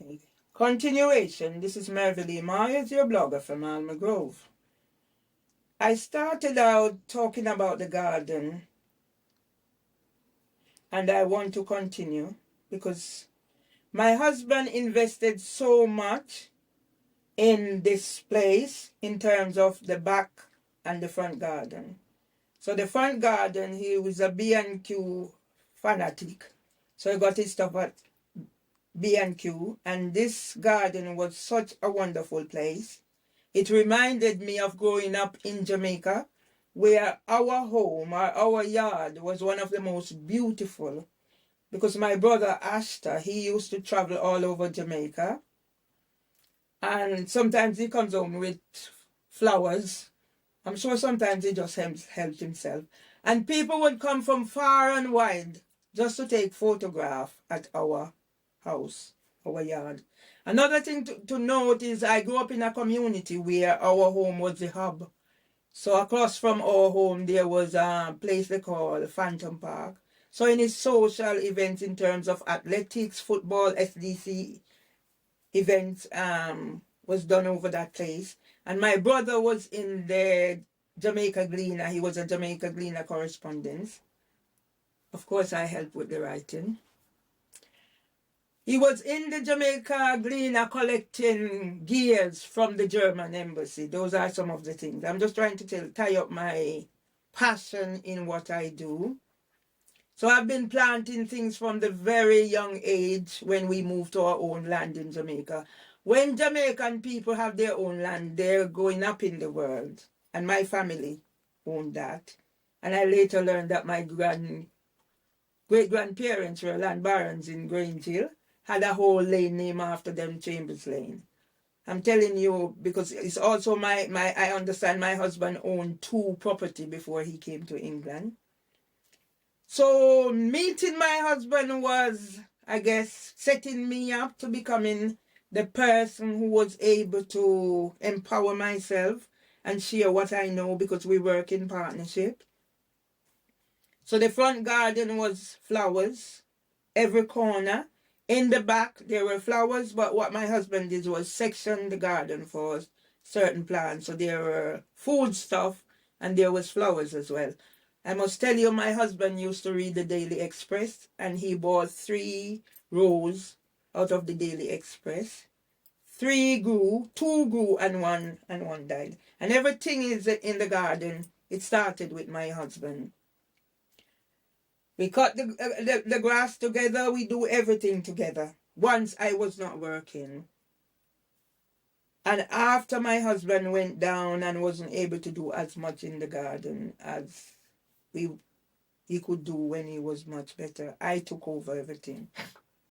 Okay. Continuation. This is Mervelee Myers, your blogger from Alma Grove. I started out talking about the garden, and I want to continue because my husband invested so much in this place in terms of the back and the front garden. So the front garden, he was a B&Q fanatic. So he got his stuff at B&Q, and this garden was such a wonderful place. It reminded me of growing up in Jamaica, where our home or our yard was one of the most beautiful, because my brother Ashton, he used to travel all over Jamaica, and sometimes he comes home with flowers. I'm sure sometimes he just helped himself. And people would come from far and wide just to take photographs at our house, our yard. Another thing to note is I grew up in a community where our home was the hub. So across from our home, there was a place they call Phantom Park. So any social events in terms of athletics, football, SDC events was done over that place. And my brother was in the Jamaica Gleaner. He was a Jamaica Gleaner correspondent. Of course, I helped with the writing. He was in the Jamaica Gleaner collecting gears from the German embassy. Those are some of the things. I'm just trying to tie up my passion in what I do. So I've been planting things from the very young age when we moved to our own land in Jamaica. When Jamaican people have their own land, they're going up in the world. And my family owned that. And I later learned that my great-grandparents were land barons in Grange Hill, had a whole lane named after them, Chambers Lane. I'm telling you, because it's also I understand my husband owned 2 property before he came to England. So meeting my husband was, I guess, setting me up to becoming the person who was able to empower myself and share what I know, because we work in partnership. So the front garden was flowers, every corner. In the back, there were flowers, but what my husband did was section the garden for certain plants. So there were food stuff, and there was flowers as well. I must tell you, my husband used to read the Daily Express, and he bought 3 rows out of the Daily Express. 3 grew, 2 grew, and one died. And everything is in the garden. It started with my husband. We cut the grass together. We do everything together. Once I was not working. And after my husband went down and wasn't able to do as much in the garden as he could do when he was much better, I took over everything.